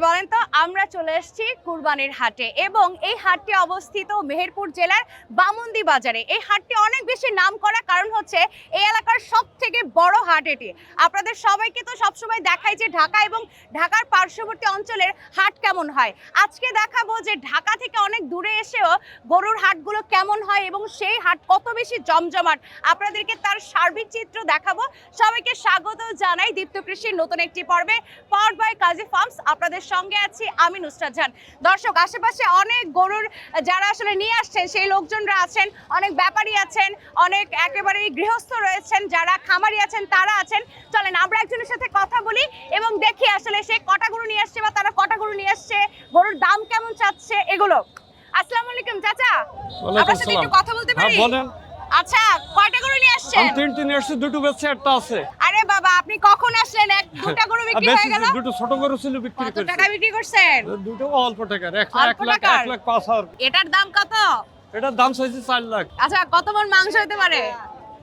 বলেন তো? আমরা চলে এসেছি কুরবানির হাটে এবং এই হাটটি অবস্থিত মেহেরপুর জেলার বামুন্দি বাজারে। এই হাটটি অনেক বেশি নামকরা, কারণ হচ্ছে এই এলাকার সবথেকে বড় হাট এটি। আপনাদের সবাইকে তো সবসময় দেখাই যে ঢাকা এবং ঢাকার পার্শ্ববর্তী অঞ্চলের হাট কেমন হয়। আজকে দেখাবো যে ঢাকা থেকে অনেক দূরে এসেও গরুর হাটগুলো কেমন হয় এবং সেই হাট কত বেশি জমজমাট। আপনাদেরকে তার সার্বিক চিত্র দেখাবো। সবাইকে স্বাগত জানাই দীপ্ত কৃষির নতুন একটি পর্বে, পাওয়ারড বাই কাজী ফার্মস। আপনাদের সঙ্গে আছি আমি নুসরাত জাহান। দর্শক, আশেপাশে অনেক গরুর যারা আসলে নিয়ে আসছেন সেই লোকজনরা আছেন, অনেক ব্যাপারী আছেন, অনেক একেবারেই গৃহস্থ রয়েছেন, যারা খামারি আছেন তারা আছেন। চলেন আমরা একজনের সাথে কথা বলি এবং দেখি আসলে সে কটা গরু নিয়ে আসছে বা তারা কটা গরু নিয়ে আসছে, গরুর দাম কেমন চাচ্ছে এগুলো। আসসালামু আলাইকুম চাচা, আপনার সাথে একটু কথা বলতে পারি? বলেন। আচ্ছা, কয়টা গরু নিয়ে আসছেন? আমি তিনটে নিয়ে আসছি, দুটো বেচছে, একটা আছে। আরে বাবা, আপনি কখন আসলেন? দুটো গরু বিক্রি হয়ে গেল? দুটো ছোট গরু ছিল, বিক্রি কত করেছি। টাকা বিক্রি করছেন? দুটো অল্প টাকার, অল্প টাকার? 1,05,000। এটার দাম কত? এটার দাম চাইছি 4 লাখ। আচ্ছা, কত মণ মাংস হতে পারে?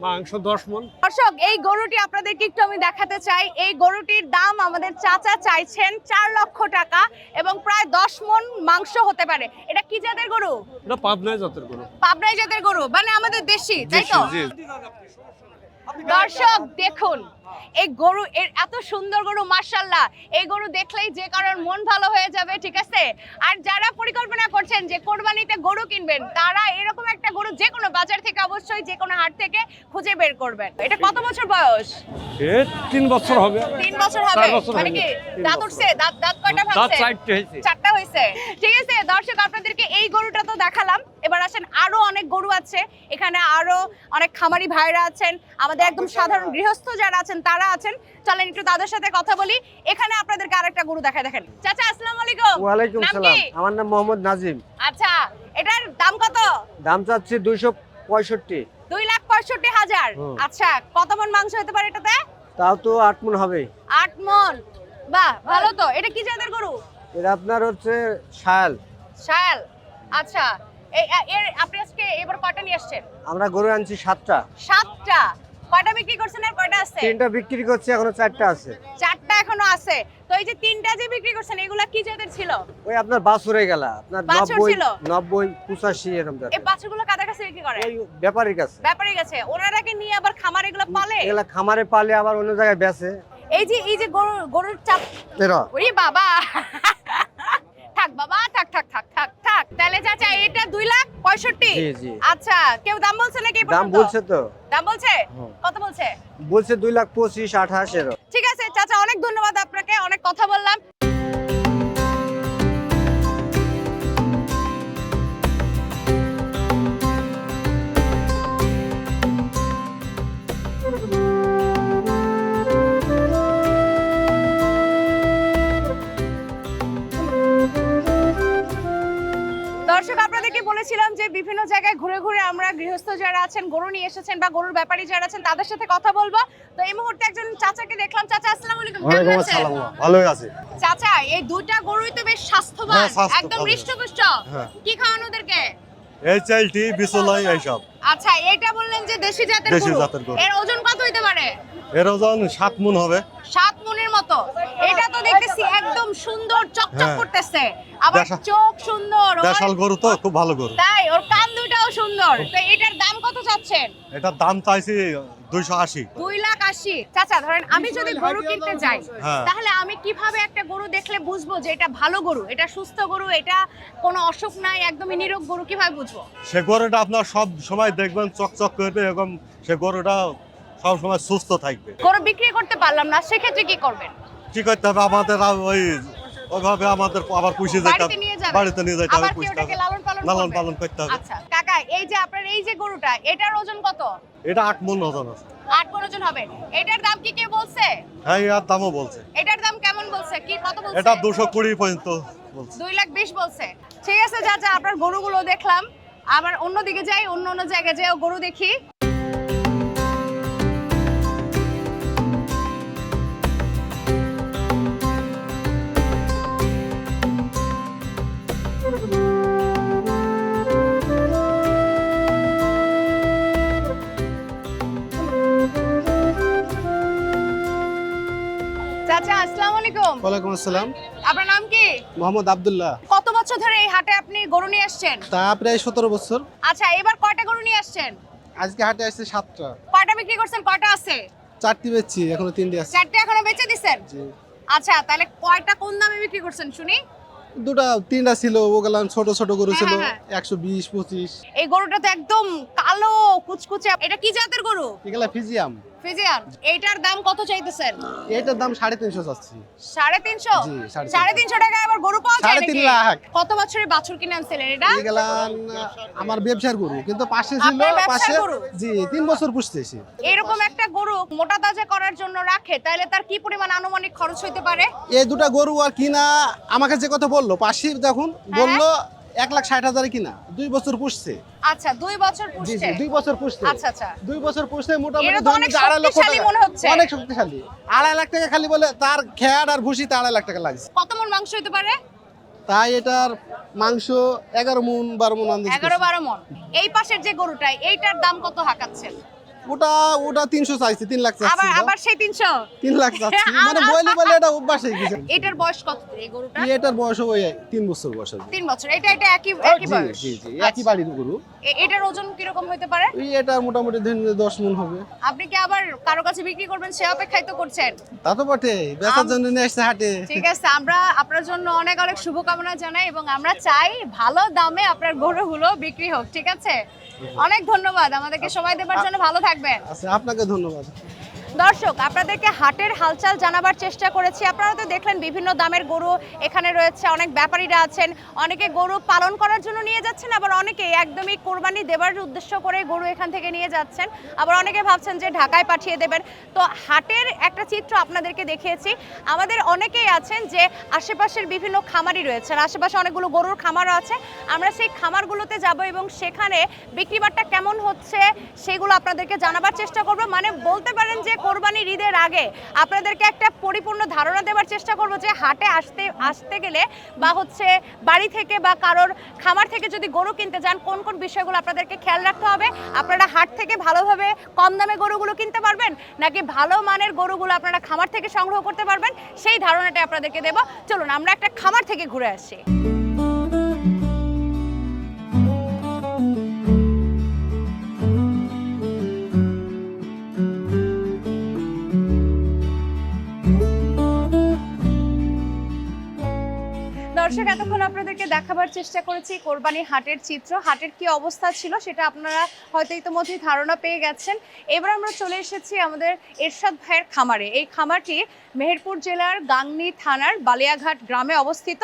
মাংস 10 মণ। দর্শক, এই গরুটি আপনাদেরকে একটু আমি দেখাতে চাই। এই গরুটির দাম আমাদের চাচা চাইছেন 4 লক্ষ টাকা এবং প্রায় 10 মণ মাংস হতে পারে। এটা কি জাতের গরু? এটা পাবনায় জাতের গরু। পাবনাই জাতের গরু, মানে আমাদের দেশি, তাই তো? জি। দর্শক দেখুন, এই গরু, এর এত সুন্দর গরু, মাশাআল্লাহ। এই গরু দেখলেই যে কারোর মন ভালো হয়ে যাবে, ঠিক আছে? আর যারা পরিকল্পনা করছেন যে কোরবানিতে গরু কিনবেন, তারা এরকম একটা গরু যে কোনো বাজার থেকে, অবশ্যই যে কোনো হাট থেকে খুঁজে বের করবেন। এটা কত বছর বয়স? এ 3 বছর হবে। 3 বছর হবে? 4 বছর মানে কি দাঁত উঠছে? দাঁত কয়টা দাঁত ভাঙছে? 4টে হয়েছে। 4টা হয়েছে। ঠিক আছে দর্শক, আপনাদেরকে এই গরুটা তো দেখালাম। এবার আসেন, আরো অনেক গরু আছে এখানে, আরো অনেক খামারি ভাইরা আছেন, আমাদের একদম সাধারণ গৃহস্থ যারা আছেন তারা আছেন। চলেন একটু তাদের সাথে কথা বলি। এখানে আপনাদেরকে আরেকটা গরু দেখায়। দেখেন চাচা, আসসালামু আলাইকুম। ওয়ালাইকুম নাম সালাম। কি? আমার নাম মোহাম্মদ নাজিম। আচ্ছা, এটার দাম কত? দাম চাচ্ছি 265। 2,65,000। হুম। আচ্ছা, কত মণ মাংস হতে পারে এটাতে? তাও তো 8 মণ হবে। 8 মণ। বাহ, ভালো তো। এটা কি জাতের গরু? এটা আপনার হচ্ছে শায়াল। শায়াল। আচ্ছা, এর আপনি আজকে এবার কয়টা নিয়ে আসছেন? আমরা গরু আনছি 7টা। 7টা। কয়টা বিক্রি করছেন আর কয়টা আছে? 3টা বিক্রি করছি, এখনো 4টা আছে। 4টা এখনো আছে। তো এই যে 3টা যে বিক্রি করছেন, এগুলা কি জাতের ছিল? ওই আপনার বাছুরে গেলা, আপনার বাছুর 90 ছিল? 90 85 এরকম এই জাতের। বাছুরগুলো কাদের কাছে বিক্রি করে? ওই ব্যাপারীর কাছে। ব্যাপারীর কাছে। ওনারা কি নিয়ে আবার খামার এগুলো পালে? এগুলা খামারে পালে, আবার অন্য জায়গায় বেচে। এই যে গরুর চাপ। এরা ওরে বাবা, থাক বাবা, থাক। তাহলে চাচা এটা 2,65,000? জি, জি। আচ্ছা, কেউ দাম বলছে নাকি এই দাম পর্যন্ত? বলছে তো। দাম বলছে? হুম। কত বলছে? বলছে 2,25,000 28 এরকম। ঠিক আছে চাচা, অনেক ধন্যবাদ আপনাকে, অনেক কথা বললাম। দর্শক, আপনাদেরকে বলেছিলাম যে বিভিন্ন জায়গায় ঘুরে ঘুরে আমরা গৃহস্থ যারা আছেন, গরু নিয়ে এসেছেন বা গরুর ব্যাপারী যারা আছেন তাদের সাথে কথা বলবো। তো এই মুহূর্তে একজন চাচাকে দেখলাম। চাচা, আসসালামু আলাইকুম। কেমন আছেন? ভালোই আছে। চাচা, এই দুইটা গরুই তো বেশ স্বাস্থ্যবান, হ্যাঁ, স্বাস্থ্য একদম ভালো। হৃষ্টপুষ্ট। হ্যাঁ। কি খাওয়ান ওদেরকে? এই চাইলটি বিচলাই এইসব। আচ্ছা, এটা বললেন যে দেশি জাতের দেশি গরু। জাতের গরু। এর ওজন কত হইতে পারে? এর ওজন 7 মণ হবে। 7 মণের মতো। এটা তো দেখতেছি একদম সুন্দর চকচক হ্যাঁ। করতেছে, আবার দেশাল- চোখ সুন্দর। দেশাল গরু তো, খুব ভালো গরু। তাই, ওর কান দুইটাও সুন্দর। তো এটার দাম কত চাচ্ছেন? এটার দাম চাইছি 280। 2,80,000। চাচা, ধরেন আমি যদি গরু কিনতে যাই, হ্যাঁ। তাহলে আমি কিভাবে একটা গরু দেখলে বুঝবো যে এটা ভালো গরু, এটা সুস্থ গরু, এটা কোনো অসুখ নাই, একদমই নিরোগ গরু, কিভাবে বুঝবো? সে গরুটা আপনার সব সময় দেখবেন চকচক করবে এবং সে গরুটা সব সময় সুস্থ থাকবে। গরু বিক্রি করতে পারলাম না, সেক্ষেত্রে কি করবেন? কি করতে হবে আমাদের? ওইভাবে আমাদের আবার পুষে যেতে বাড়িতে হবে। নিয়ে যাবেন? বাড়িতে নিয়ে যেতে হবে, আবার কি পুষতে ওটাকে হবে, লালন লালন করবেন? পালন করতে হবে। আচ্ছা কাকা, এই যে আপনার এই যে গরুটা, এটার ওজন কত? এটা 8 মণ ওজন আছে। 8 মণ ওজন হবে। এটার দাম কি কে বলছে? হ্যাঁ, এর দামও বলছে। এটার দাম কেমন বলছে? কি কত বলছে? এটা 220 পর্যন্ত বলছে। 2,20,000 বলছে। ঠিক আছে চাচা, আপনার গরুগুলো দেখলাম, আবার অন্যদিকে যাই, অন্য জায়গায় যাই গরু দেখি। চাচা, আসসালামু আলাইকুম। ওয়ালাইকুম আসসালাম। আপনার নাম কি? মোহাম্মদ আব্দুল্লাহ। কত বছর ধরে এই হাটে আপনি গরু নিয়ে আসছেন? তা প্রায় 17 বছর। আচ্ছা, এবার কয়টা গরু নিয়ে আসছেন? আজকে হাটে আসছে 7টা। কয়টা বিক্রি করছেন, কয়টা আছে? 4টি বেচছি, এখনো 3টি আছে। 4টে এখনো বেচে দিছেন? জি। আচ্ছা, তাহলে কয়টা কোন দামে বিক্রি করছেন শুনি? 3টা ছিল, ওগুলা ছোট ছোট গরু ছিল, হ্যাঁ। 120 25। এই গরুটা তো একদম কালো কুচকুচে, এটা কি জাতের গরু? এগুলা ফিজিয়াম। ফিজিয়ান। এইটার দাম কত চাইতেছেন? এটার দাম 350 চাচ্ছি। 350? জি, 350 350 টাকায় আবার গরু পাওয়া যায় নাকি? 3.5 লাখ। কত বছরের বাছুর কিনে আনছিলেন এটা? এগুলা আমার ব্যবসার গরু, কিন্তু পাশে ছিল, আপনার ব্যবসার পাশে গরু? জি 3 বছর পুষতেছি। এরকম একটা গরু মোটা তাজা করার জন্য রাখে, তাহলে তার কি পরিমাণ আনুমানিক খরচ হইতে পারে? এই দুটা গরু আর কিনা আমাকে যে কথা বললো, পাশে যখন বললো 1,60,000 কিনা, 2 বছর পুষছে। আচ্ছা, 2 বছর জি পুষছে। জি 2 বছর পুষছে। আচ্ছা আচ্ছা। 2 বছর পুষছে, মোটামুটি এটা তো ধরেন অনেক যে 2.5 লক্ষ শক্তিশালী টাকা। মনে হচ্ছে। অনেক শক্তিশালী। 2.5 লাখ টাকা খালি বলে তার খেয়ার আর ভুসিতে 2.5 লাখ টাকা লাগছে। কত মণ মাংস হইতে পারে? তাই এটার মাংস 11 মণ 12 মণ আন্দাজ করছি। 11-12 মণ। এই পাশের যে গরুটা, এইটার দাম কত হাঁকাচ্ছেন? ওটা 300 চাইছে, 3 লাখ চাইছে। আবার সেই 300? 3 লাখ চাচ্ছি, মানে বলে এটা অভ্যাস হয়ে গেছে। এটার বয়স কত এই গরুটা? এটার বয়স ওই 3 বছর বয়স আছে। 3 বছর। এটা একই জি বয়স? জি জি একই বাড়ির গরু। এটার ওজন কি রকম হতে পারে? এটার মোটামুটি 10 মণ হবে। আপনি কি আবার কারো কাছে বিক্রি করবেন সে অপেক্ষায় তো করছেন? তা তো বটে, বেচার জন্য নিয়ে আসছে হাটে। ঠিক আছে, আমরা আপনার জন্য অনেক অনেক শুভকামনা জানাই এবং আমরা চাই ভালো দামে আপনার গরুগুলো বিক্রি হোক, ঠিক আছে? অনেক ধন্যবাদ আমাদেরকে সময় দেওয়ার জন্য, ভালো থাকবেন। আচ্ছা, আপনাকে ধন্যবাদ। দর্শক, আপনাদেরকে হাটের হালচাল জানাবার চেষ্টা করেছি। আপনারা তো দেখলেন বিভিন্ন দামের গরু এখানে রয়েছে, অনেক ব্যাপারীরা আছেন, অনেকে গরু পালন করার জন্য নিয়ে যাচ্ছেন, আবার অনেকে একদমই কোরবানি দেবার উদ্দেশ্য করে গরু এখান থেকে নিয়ে যাচ্ছেন, আবার অনেকে ভাবছেন যে ঢাকায় পাঠিয়ে দেবেন। তো হাটের একটা চিত্র আপনাদেরকে দেখিয়েছি। আমাদের অনেকেই আছেন যে আশেপাশের বিভিন্ন খামারই রয়েছেন, আশেপাশে অনেকগুলো গরুর খামারও আছে। আমরা সেই খামারগুলোতে যাব এবং সেখানে বিক্রিবাট্টা কেমন হচ্ছে সেগুলো আপনাদেরকে জানাবার চেষ্টা করব। মানে বলতে পারেন যে কোরবানির ঈদের আগে আপনাদেরকে একটা পরিপূর্ণ ধারণা দেওয়ার চেষ্টা করব যে হাটে আসতে গেলে বা হচ্ছে বাড়ি থেকে বা কারোর খামার থেকে যদি গরু কিনতে যান কোন কোন বিষয়গুলো আপনাদেরকে খেয়াল রাখতে হবে। আপনারা হাট থেকে ভালোভাবে কম দামে গরুগুলো কিনতে পারবেন নাকি ভালো মানের গরুগুলো আপনারা খামার থেকে সংগ্রহ করতে পারবেন, সেই ধারণাটা আপনাদেরকে দেব। চলুন আমরা একটা খামার থেকে ঘুরে আসি। দর্শক, এতক্ষণ আপনাদেরকে দেখাবার চেষ্টা করেছি কোরবানির হাটের চিত্র। হাটের কি অবস্থা ছিল সেটা আপনারা হয়তো ইতিমধ্যেই ধারণা পেয়ে গেছেন। এবার আমরা চলে এসেছি আমাদের এরশাদ ভাইয়ের খামারে। এই খামারটি মেহেরপুর জেলার গাংনী থানার বালিয়াঘাট গ্রামে অবস্থিত।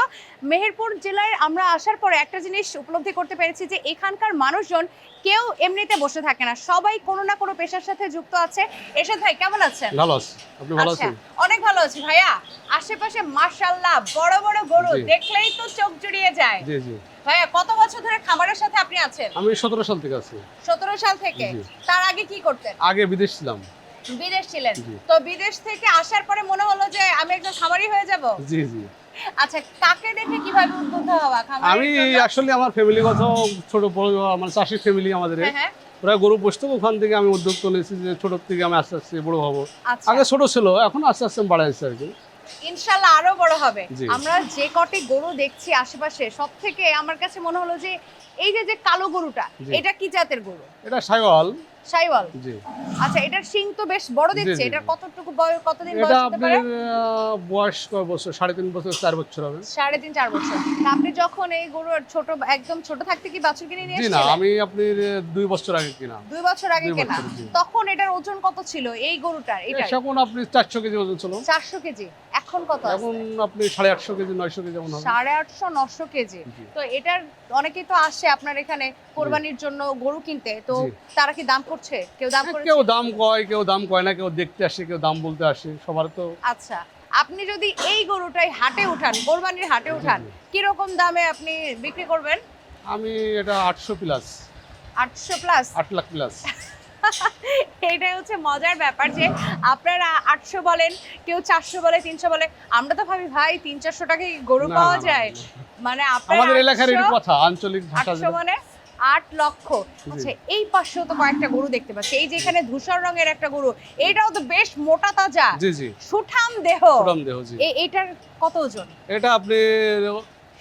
মেহেরপুর জেলায় আমরা আসার পরে একটা জিনিস উপলব্ধি করতে পেরেছি যে এখানকার মানুষজন কেউ এমনিতে বসে থাকে না, সবাই কোনো না কোনো পেশার সাথে যুক্ত আছে। এরশাদ ভাই কেমন আছেন? ভালো আছি, আপনি ভালো আচ্ছা, আছেন? অনেক ভালো আছি ভাইয়া। আশেপাশে মাশাআল্লাহ বড় বড় গরু জি। দেখলেই তো চোখ জুড়িয়ে যায়। জি জি ভাইয়া কত বছর ধরে খামারের সাথে আপনি আছেন? আমি 17 সাল থেকে আছি। 17 সাল থেকে? জি। তার আগে কি করতেন? আগে বিদেশ ছিলাম। বিদেশ ছিলেন? জি। তো বিদেশ থেকে আসার পরে মনে হলো যে আমি একজন খামারি হয়ে যাব? জি জি আচ্ছা, কাকে দেখে কিভাবে উদ্বুদ্ধ হওয়া খামারের আমি জন্য? আসলে আমার ফ্যামিলিগত ছোট বড় আমার চাষির ফ্যামিলি আমাদের, হ্যাঁ হ্যাঁ। ওরা গরু পুষতো, ওখান থেকে আমি উদ্যোগ নিয়েছি যে ছোট থেকে আমি আস্তে আস্তে বড় হবো। আচ্ছা, আগে ছোট ছিল, এখন আস্তে আস্তে বাড়াইছে আর কি। ইনশাআল্লাহ আরো বড় হবে। জি। আমরা যে কটি গরু দেখছি আশেপাশে, সব থেকে আমার কাছে মনে হলো যে এই যে কালো গরুটা, জি। এটা কি জাতের গরু? এটা সাইওয়াল। শাইওয়াল? জি। আচ্ছা, এটার শিং তো বেশ বড় দিচ্ছে। জি, জি, এটার জি। কতটুকু কতদিন এটা বয়স হতে আপনার পারে? বয়স কয় বছর? 3.5 বছর 4 বছর হবে। 3.5-4 বছর। তা আপনি যখন এই গরুর একদম ছোট থাকতে কি বাছুর কিনে নিয়ে জি না, এসেছিলেন? আমি আপনার 2 বছর আগে কিনা। 2 বছর আগে 2 কেনা। বছর, জি। তখন এটার ওজন কত ছিল এই গরুটার? এটা এখন আপনি 400 কেজি ওজন ছিল, 400 কেজি। এখন কত আছে? এখন আপনি 850 কেজি 900 কেজি এমন হবে। 850-900 কেজি। জি। তো এটার অনেকেই তো আসে আপনার এখানে কোরবানির জন্য গরু কিনতে, তো জি। তারা কি দাম করছে? কেউ দাম করেছে? কেউ দাম কয়, কেউ দাম কয় না, কেউ দেখতে আসে, কেউ দাম বলতে আসে, সবার তো। আচ্ছা, আপনি যদি এই গরুটাই হাটে উঠান, কোরবানির হাটে উঠান, জি। কি রকম দামে আপনি বিক্রি করবেন? আমি এটা 800 প্লাস, 800 প্লাস? 8 লাখ প্লাস। এইটাই হচ্ছে মজার ব্যাপার যে আপনারা 800 বলেন, কেউ 400 বলে, 300 বলে। আমরা তো ভাবি ভাই 300-400 টাকায় গরু না, পাওয়া না, না, যায়। না। মানে আপনারা আমাদের এলাকার এর 800 কথা, আঞ্চলিক ভাষা 800 মানে 8 লক্ষ। আচ্ছা, এই পাশেও তো কয়েকটা গরু দেখতে পাচ্ছি, এই যে এখানে ধূসর রঙের একটা গরু, এটাও তো বেশ মোটা তাজা, জি জি, সুঠাম দেহ। সুঠাম দেহ, জি। এইটার কত ওজন? এটা আপনি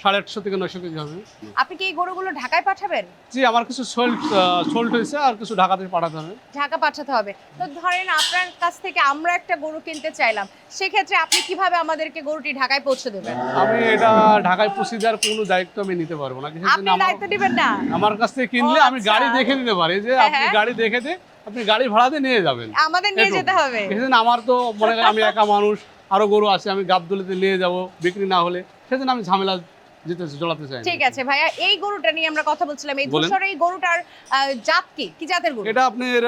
850 থেকে 900 কেজি হবে। আপনি কি এই গরুগুলো ঢাকায় পাঠাবেন? জি, আমার কিছু সোল্ড হয়েছে আর কিছু ঢাকাতে পাঠাতে হবে। ঢাকা পাঠাতে হবে। তো ধরেন আপনার কাছ থেকে আমরা একটা গরু কিনতে চাইলাম, সেক্ষেত্রে আপনি কিভাবে আমাদেরকে গরুটি ঢাকায় পৌঁছে দেবেন? আমি এটা ঢাকায় পৌঁছে দেওয়ার কোনো দায়িত্ব আমি নিতে পারবো না। কিসের আপনি জন্য? দায়িত্ব দিবেন না? আমার কাছ থেকে কিনলে ও, আমি আচ্ছা। গাড়ি দেখে নিতে পারি যে হ্যাঁ, আপনি হ্যাঁ। গাড়ি দেখে দিয়ে আপনি গাড়ি ভাড়া দিয়ে নিয়ে যাবেন। আমাদের নিয়ে এটুকু। যেতে হবে। সেজন্য আমার তো মনে করেন আমি একা মানুষ, আরো গরু আছে, আমি গাবদুলিতে নিয়ে যাব বিক্রি না হলে, সেজন্য আমি ঝামেলা জড়াতে চাই না। ঠিক আছে ভাইয়া, এই গরুটা নিয়ে আমরা কথা বলছিলাম, এই বলেন। ধূসর এই গরুটার জাত কি? কি জাতের গরু? এটা আপনার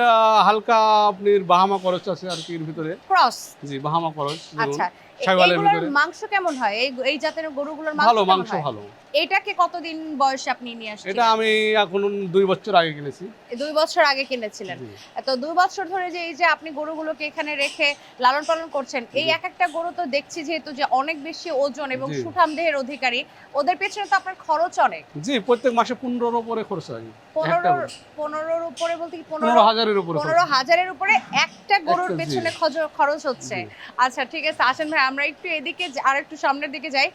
হালকা আপনার বাহামা খরচ আছে আর কি এর ভিতরে। ক্রস। জি, বাহামা খরচ। আচ্ছা, শাইওয়ালের এইগুলোর ভিতরে মাংস কেমন হয়? এই জাতের গরুগুলোর মাংস ভালো, কেমন মাংস হয়? ভালো। এটাকে কতদিন বয়সে আপনি নিয়ে আসছেন? এটা আমি এখন 2 বছর আগে কিনেছি। 2 বছর আগে কিনেছিলেন। জি। তো 2 বছর ধরে যে এই যে আপনি গরুগুলোকে এখানে রেখে লালন পালন করছেন, এই জি। এক একটা গরু তো দেখছি যেহেতু যে অনেক বেশি ওজন এবং জি। সুঠাম দেহের অধিকারী, ওদের পেছনে তো আপনার খরচ অনেক। জি, প্রত্যেক মাসে 15-র উপরে খরচ হয়। একটা 15 গরু। 15-র উপরে বলতে কি 15,000-এর উপরে খরচ। 15,000-এর উপরে একটা গরুর একটা, জি। পেছনে খরচ হচ্ছে। জি। আচ্ছা ঠিক আছে, আসেন ভাই আমরা একটু এদিকে আর একটু সামনের দিকে যাই।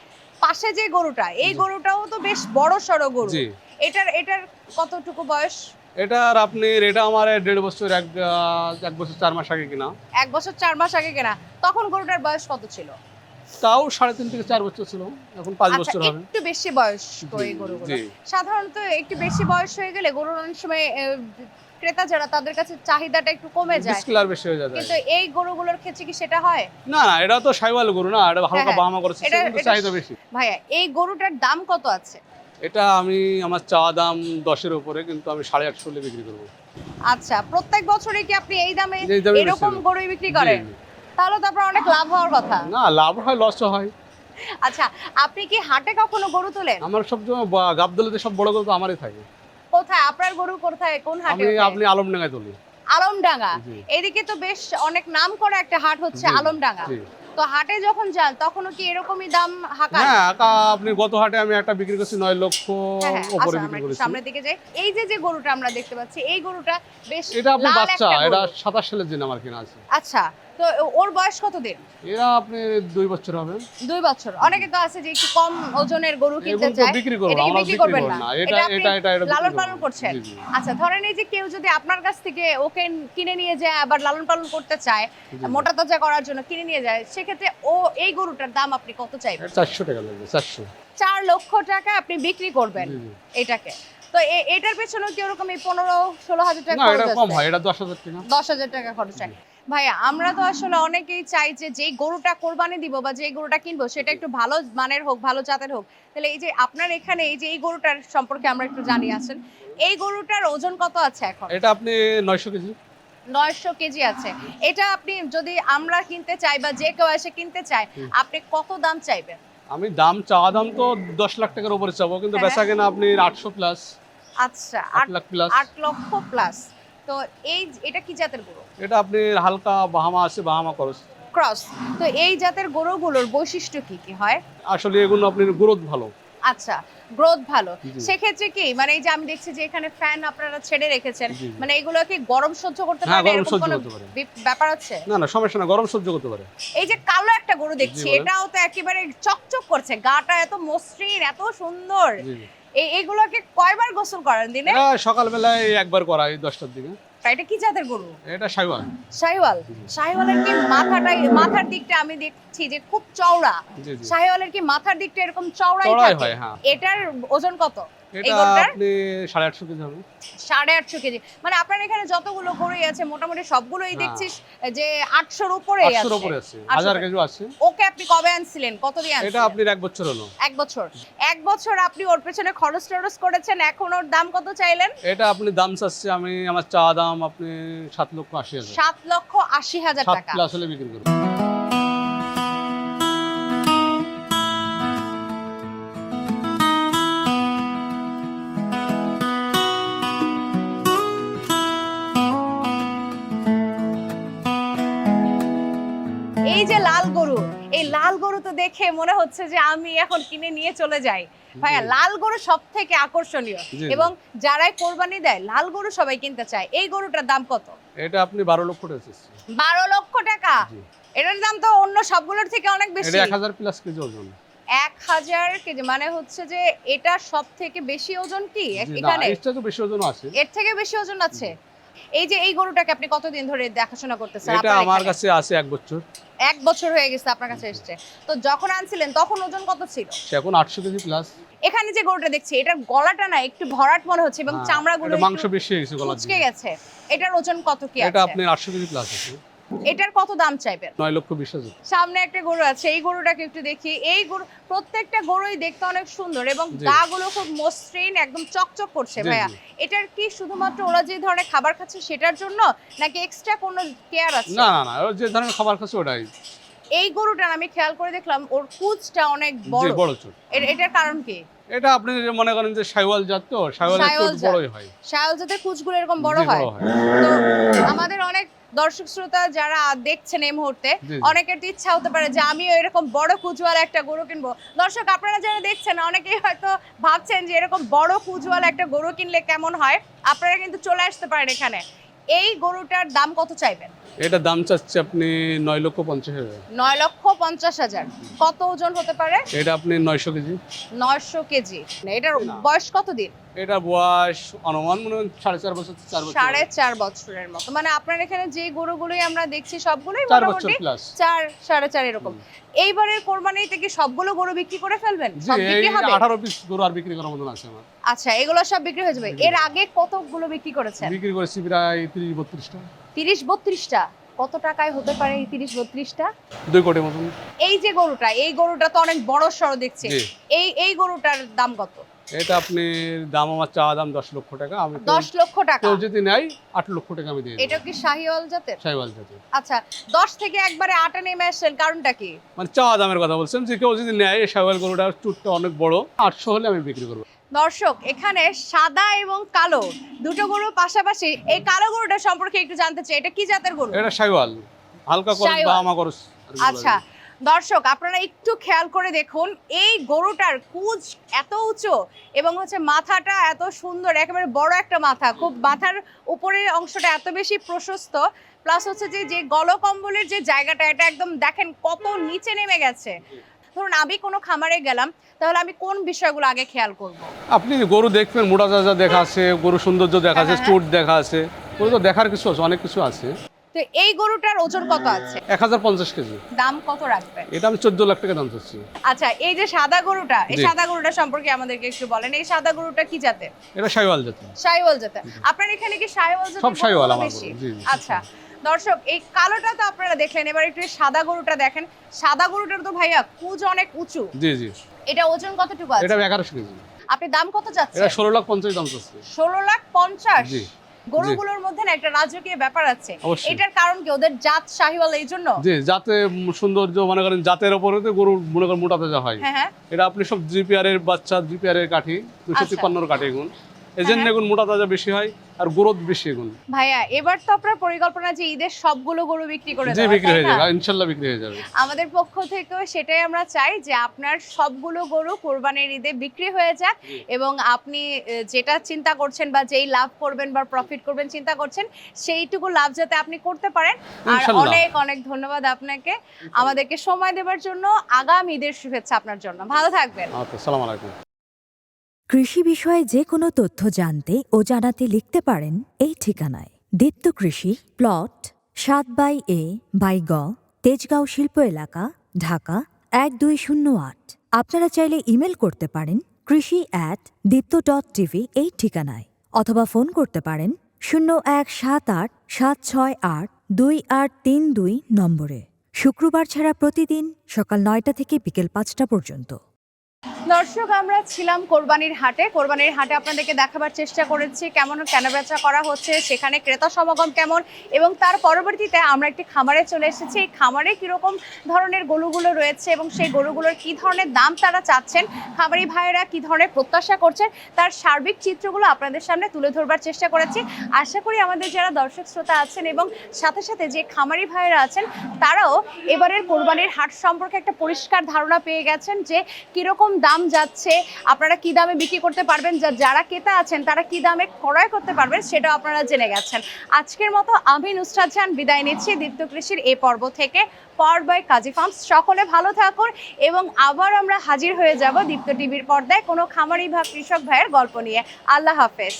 পাশে যে গরুটা, এই জি। গরুটাও তো বেশ বড় সড়ো গরু। জি। এটার কতটুকু বয়স? এটার আপনার এটা আমার 1.5 বছর 1 বছর 4 মাস আগে কিনা। 1 বছর 4 মাস আগে কেনা। তখন গরুটার বয়স কত ছিল? তাও 3.5 থেকে 4 বছর ছিল, এখন 5 আচ্ছা, বছর হবে। একটু বেশি বয়স্ক এই গরুগুলো। জি। সাধারণত একটু বেশি বয়স হয়ে গেলে গরুর অনেক সময় ক্রেতা যারা তাদের কাছে চাহিদাটা একটু কমে যায়, 20 কিলোর বেশি হয়ে যায়। কিন্তু এই গরুগুলোর ক্ষেত্রে কি সেটা হয়? না না, এটা তো শাইওয়াল গরু না, এটা হালকা হ্যাঁ, বাহামা খরচ, এটা- কিন্তু এটা- চাহিদা বেশি। ভাইয়া, এই গরুটার দাম কত আছে? এটা আমি আমার চাওয়া দাম 10-এর উপরে, কিন্তু আমি 850 হলে বিক্রি করবো। আচ্ছা, প্রত্যেক বছরই কি আপনি এই দামে এই দামে এরকম বেশি। গরুই বিক্রি করেন? জি। তাহলে তো আপনার অনেক লাভ হওয়ার কথা। না, লাভ হয়, লসও হয়। আচ্ছা, আপনি কি হাটে কখনো গরু তোলেন? আমার সবসময় গাবদলিতে সব বড় গরু তো আমারই থাকে। কোথায় আপনার গরু, কোথায়, কোন হাটে ওঠে? আপনি আলমডাঙ্গায় তুলি। আলমডাঙ্গা। জি। এদিকে তো বেশ অনেক নাম করা একটা হাট হচ্ছে জি, আলমডাঙ্গা। জি। তো হাটে যখন যান তখনও কি এরকমই দাম হাঁকান? হ্যাঁ, আপনি গত হাটে আমি একটা বিক্রি করছি 9 লক্ষ হ্যাঁ, হ্যাঁ, উপরে আচ্ছা, আমরা বিক্রি একটু করেছি। সামনের দিকে যাই। এই যে গরুটা আমরা দেখতে পাচ্ছি, এই গরুটা বেশ এটা আপনি লাল বাচ্চা, একটা গরু। এটা 27 সালের দিন আমার কেনা আছে। আচ্ছা, তো ওর বয়স কত দিন? এরা আপনি 2 বছর হবে। 2 বছর। অনেকে তো আছে যে একটু কম ওজনের গরু কিনতে এগুলো তো চায়। বিক্রি করবো, এটা কি আমরা বিক্রি বিক্রি করবেন করব না? না। এটা আপনি এটা বিক্রি লালন করবো। পালন করছেন। জি, জি। আচ্ছা, ধরেন এই যে কেউ যদি আপনার কাছ থেকে ওকে কিনে নিয়ে যায় আবার লালন পালন করতে চায়, জি, জি। মোটা তাজা করার জন্য কিনে নিয়ে যায়, সেক্ষেত্রে এই গরুটার দাম আপনি কত চাইবেন? এটা 400 টাকা লাগবে, 400। 4 লক্ষ টাকা আপনি বিক্রি করবেন জি, জি। এটাকে। তো এটার পেছনেও কি ওরকম 15-16 হাজার টাকা না, খরচ এটা আছে? কম হয়, এটা 10,000 টাকা। 10,000 টাকা খরচ হয়। ভাইয়া, আমরা তো আসলে অনেকেই চাই যে যেই গরুটা কোরবানি দিব বা যেই গরুটা কিনবো সেটা একটু ভালো মানের হোক, ভালো জাতের হোক। তাহলে এই যে আপনার এখানে এই যে এই গরুটার সম্পর্কে আমরা একটু জানি আসেন। এই গরুটার ওজন কত আছে এখন? এটা আপনি 900 কেজি। 900 কেজি আছে। এটা আপনি যদি আমরা কিনতে চাই বা যে কেউ এসে কিনতে চায়, আপনি কত দাম চাইবেন? আমি চাওয়া দাম তো 10 লাখ টাকার উপরে চাবো, কিন্তু হ্যাঁ, বেচা কেনা আপনি 800 প্লাস, আচ্ছা, 8 লাখ প্লাস। 8 লক্ষ প্লাস। তো এটা কি জাতের গরু? এটা আপনি হালকা বাহামা আছে, বাহামা খরচ। ক্রস। তো এই জাতের গরুগুলোর বৈশিষ্ট্য কি কি হয়? আসলে এগুলো আপনার গ্রোথ ভালো। আচ্ছা, গ্রোথ ভালো। জি। সেক্ষেত্রে কি মানে এই যে আমি দেখছি যে এখানে ফ্যান আপনারা ছেড়ে রেখেছেন, জি, জি। মানে এগুলো কি গরম সহ্য করতে হ্যাঁ, পারে? গরম এরকম সহ্য কোনো করতে পারে। ব্যাপার আছে? না না, সমস্যা না, গরম সহ্য করতে পারে। এই যে কালো একটা গরু দেখছি, জি, বলেন। এটাও তো একেবারে চকচক করছে, গাটা এত মসৃণ, এত সুন্দর। জি, জি। এইগুলোকে কয়বার গোসল করেন দিনে? এটা সকালবেলায় একবার করাই 10টার দিকে। এটা কি জাতের গরু? এটা শাইওয়াল। শাহিওয়াল। শাহিওয়ালের কি মাথার দিকটা আমি দেখছি যে খুব চওড়া। জি, জি। শাহিওয়ালের কি মাথার দিকটা এরকম চওড়াই চওড়াই থাকে? হয়, হ্যাঁ। এটার ওজন কত? এই এটা গরুটার আপনি 850 কেজি হবে। 850 কেজি। মানে আপনার এখানে যতগুলো গরুই আছে মোটামুটি সবগুলোই হ্যাঁ। দেখছিস যে 800-র উপরেই 800-র আছে। উপরে আছে, 800 1000 কেজি আছে। ওকে আপনি কবে আনছিলেন? কত দিয়ে এটা আনছিলেন? আপনার 1 বছর হলো। 1 বছর। 1 বছর আপনি ওর পেছনে খরচ টরচ করেছেন, এখন ওর দাম কত চাইলেন? এটা আপনি দাম চাচ্ছে, আমি আমার চাওয়া দাম আপনি 7,80,000। 7,80,000 7 টাকা। প্লাস হলে বিক্রি করব। এই যে লাল গরু, এই লাল গরু তো দেখে মনে হচ্ছে যে আমি এখন কিনে নিয়ে চলে যাই। ভাইয়া জি। লাল গরু সব থেকে আকর্ষণীয় জি, জি। এবং যারাই কোরবানি দেয় লাল গরু সবাই কিনতে চায়। এই গরুটার দাম কত? এটা আপনি 12 লক্ষ টাকা চাচ্ছি। 12 লক্ষ টাকা। জি। এটার দাম তো অন্য সবগুলোর থেকে অনেক বেশি। এটা 1000 প্লাস কেজি ওজন। 1000 কেজি, মানে হচ্ছে যে এটা সব থেকে বেশি ওজন কি জি, না, এখানে? এর চেয়ে তো বেশি ওজন আছে। এর থেকে বেশি ওজন আছে। এই যে এই গরুটাকে আপনি কতদিন ধরে দেখাশোনা করতেছেন? এটা আপনার আমার এখানে? কাছে আছে 1 বছর। 1 বছর হয়ে গেছে আপনার কাছে এসছে। তো যখন আনছিলেন তখন ওজন কত ছিল? সে এখন 800 কেজি প্লাস। এখানে যে গরুটা দেখছি এটার গলাটা না একটু ভরাট মনে হচ্ছে এবং হ্যাঁ, চামড়াগুলো এটা মাংস একটু বেশি হয়ে গেছে গলার কুঁচকে দিকে। গেছে। এটার ওজন কত কি এটা আছে? আপনি 800 কেজি প্লাস আছে। এটার কত দাম চাইবেন? 9,20,000। সামনে একটা গরু আছে, এই গরুটাকে একটু দেখি। এই গরু প্রত্যেকটা গরুই দেখতে অনেক সুন্দর এবং জি। গাগুলো খুব মসৃণ, একদম চকচক করছে। জি, ভাইয়া জি। এটার কি শুধুমাত্র ওরা যে ধরনের খাবার খাচ্ছে সেটার জন্য নাকি এক্সট্রা কোনো কেয়ার আছে? না, না, না, ও যে ধরনের খাবার খাচ্ছে ওটাই। এই গরুটার আমি খেয়াল করে দেখলাম ওর কুচটা অনেক জি, বড়। বড় চোট। এটার কারণ কি? এটা আপনি যে মনে করেন যে শাইওয়াল জাত, তো শাইওয়ালের শাইওয়াল চোট জাত। বড়ই হয়। শায়াল জাতের কুচগুলো এরকম বড় জি, হয়। বড় হয়। তো আমাদের অনেক দর্শক শ্রোতা যারা দেখছেন এই মুহূর্তে, জি, জি। অনেকের তো ইচ্ছা হতে পারে যে আমিও এরকম বড় কুচওয়ালা একটা গরু কিনবো। দর্শক আপনারা যারা দেখছেন অনেকেই হয়তো ভাবছেন যে এরকম বড় কুচওয়ালা একটা গরু কিনলে কেমন হয়। আপনারা কিন্তু চলে আসতে পারেন এখানে। এই গরুটার দাম কত চাইবেন? এটা দাম চাচ্ছে আপনি 9,50,000। 9,50,000। কত ওজন হতে পারে? এটা আপনি 900 কেজি। 900 কেজি। এটার বয়স কতদিন? এটা বয়স অনুমান মনে হয় 4.5 বছর, 4 বছর। 4.5 বছরের মতো। মানে আপনার এখানে যে গরুগুলোই আমরা দেখছি সবগুলোই 4 বছর মোটামুটি প্লাস। 4 4.5 এরকম। এইবারের কোরবানিতে কি সবগুলো গরু বিক্রি করে ফেলবেন? জি, সব এই বিক্রি হবে? 18 পিস গরু আর বিক্রি করার মতন আছে আমার। আচ্ছা, এগুলো সব বিক্রি হয়ে যাবে। এর আগে কতগুলো বিক্রি করেছেন? বিক্রি করেছি প্রায় 30-32টা। 30-32টা। কত টাকায় হতে পারে এই 30-32টা? 2 কোটি মতন। এই যে গরুটা, এই গরুটা তো অনেক বড় সড়ো দেখছি। জি। এই গরুটার দাম কত? এটা আপনি দাম আমার চাওয়া দাম 10 লক্ষ টাকা। আমি 10 লক্ষ টাকা। কেউ যদি নেয় 8 লক্ষ টাকা আমি দিয়ে এটা দেব। কি শাহিওয়াল জাতের? শাইওয়াল জাতের। আচ্ছা, 10 থেকে একবারে 8 নেমে আসছেন, কারণটা কি? মানে চাওয়া দামের কথা বলছেন, যে কেউ যদি নেয় এই শাইওয়াল গরুটার চুটটা অনেক বড়, 800 হলে আমি বিক্রি করবো। দর্শক এখানে সাদা এবং কালো দুটো গরু পাশাপাশি। এই কালো গরুটা সম্পর্কে একটু জানতে চাই, এটা কি জাতের গরু? এটা শাইওয়াল, হালকা করস বা শাইওয়াল। আমা করস। আচ্ছা দর্শক আপনারা একটু খেয়াল করে দেখুন, এই গরুটার কুচ এত উঁচু এবং হচ্ছে মাথাটা এত সুন্দর, একেবারে বড় একটা মাথা, খুব মাথার উপরের অংশটা এত বেশি প্রশস্ত, প্লাস হচ্ছে যে গলকম্বলের যে জায়গাটা এটা একদম দেখেন কত নিচে নেমে গেছে। ধরুন আমি কোনো খামারে গেলাম, তাহলে আমি কোন বিষয়গুলো আগে খেয়াল করব? আপনি গরু দেখবেন, মোটা তাজা দেখা আছে, গরু সৌন্দর্য দেখা আছে, হ্যাঁ, চুট দেখা আছে, গরু তো দেখার কিছু আছে, অনেক কিছু আছে। তো এই গরুটার ওজন কত আছে? 1050 কেজি। দাম কত রাখবেন? এটা আমি 14 লাখ টাকা দাম চাচ্ছি। আচ্ছা, এই যে সাদা গরুটা, এই জি। সাদা গরুটা সম্পর্কে আমাদেরকে একটু বলেন। এই সাদা গরুটা কি জাতের? এটা শাইওয়াল জাতের। শাহিওয়াল জাতের। আপনার এখানে কি শাহিওয়াল জাতের সব শাহিওয়াল গরুগুলো আমার বেশি? গরু, জি, জি, আচ্ছা দর্শক এই কালোটা তো আপনারা দেখলেন, এবার একটু এই সাদা গরুটা দেখেন। সাদা গরুটার তো ভাইয়া কুজ অনেক উঁচু। জি, জি। এটা ওজন কতটুকু আছে? এটা 1100 কেজি। আপনি দাম কত চাচ্ছেন? এটা 16,50,000 দাম চাচ্ছি। 16,50,000। জি। গরুগুলোর মধ্যে না একটা রাজকীয় ব্যাপার আছে। অবশ্যই। এটার কারণ কি? ওদের জাত শাহিওয়াল, এই জন্য? জি, যাতে সৌন্দর্য মনে করেন জাতের উপরে তো গরু মনে করেন মোটা তাজা হয়। হ্যাঁ হ্যাঁ। এটা আপনি সব জিপিআর এর বাচ্চা, জিপিআর এর কাঠি 253 এর কাঠি এগুন, এই জন্য হ্যাঁ। এগুন মোটা তাজা বেশি হয় আর গ্রোথ বেশি এগুন। ভাইয়া এবার তো আপনার পরিকল্পনা যে ঈদের সবগুলো গরু বিক্রি করে জি, দেওয়া, বিক্রি তাই হয়ে না? যাবে, ইনশাল্লাহ বিক্রি হয়ে যাবে। আমাদের পক্ষ থেকেও সেটাই আমরা চাই যে আপনার সবগুলো গরু কোরবানির ঈদে বিক্রি হয়ে যাক এবং আপনি যেটা চিন্তা করছেন বা যেই লাভ করবেন বা প্রফিট করবেন চিন্তা করছেন, সেইটুকু লাভ যাতে আপনি করতে পারেন। আর ইনশাল্লাহ। অনেক অনেক ধন্যবাদ আপনাকে আমাদেরকে সময় দেওয়ার জন্য। আগামী ঈদের শুভেচ্ছা আপনার জন্য। ভালো থাকবেন। আচ্ছা, আসসালামু আলাইকুম। কৃষি বিষয়ে যে কোনো তথ্য জানতে ও জানাতে লিখতে পারেন এই ঠিকানায়। দীপ্ত কৃষি, প্লট 7/A/গ, তেজগাঁও শিল্প এলাকা, ঢাকা 1208। আপনারা চাইলে ইমেল করতে পারেন krishi@dipto.tv এই ঠিকানায়, অথবা ফোন করতে পারেন 0178-768-2832 নম্বরে। শুক্রবার ছাড়া প্রতিদিন সকাল 9টা থেকে বিকেল 5টা পর্যন্ত। দর্শক, আমরা ছিলাম কোরবানির হাটে। কোরবানির হাটে আপনাদেরকে দেখাবার চেষ্টা করেছি কেমন কেনাবেচা করা হচ্ছে, সেখানে ক্রেতা সমাগম কেমন, এবং তার পরবর্তীতে আমরা একটি খামারে চলে এসেছি। এই খামারে কীরকম ধরনের গরুগুলো রয়েছে এবং সেই গরুগুলোর কী ধরনের দাম তারা চাচ্ছেন, খামারি ভাইয়েরা কী ধরনের প্রত্যাশা করছেন, তার সার্বিক চিত্রগুলো আপনাদের সামনে তুলে ধরবার চেষ্টা করেছি। আশা করি আমাদের যারা দর্শক শ্রোতা আছেন এবং সাথে সাথে যে খামারি ভাইয়েরা আছেন তারাও এবারের কোরবানির হাট সম্পর্কে একটা পরিষ্কার ধারণা পেয়ে গেছেন যে কীরকম দাম যাচ্ছে, আপনারা কি দামে বিক্রি করতে পারবেন, যারা ক্রেতা আছেন তারা কি দামে ক্রয় করতে পারবেন সেটাও আপনারা জেনে গেছেন। আজকের মতো আমি নুসরাত জাহান বিদায় নিচ্ছি দীপ্ত কৃষির এই পর্ব থেকে। Powered by Kazi farms. সকলে ভালো থাকুন এবং আবার আমরা হাজির হয়ে যাব দীপ্ত টিভির পর্দায় কোনো খামারি বা কৃষক ভাইয়ের গল্প নিয়ে। আল্লাহ হাফেজ।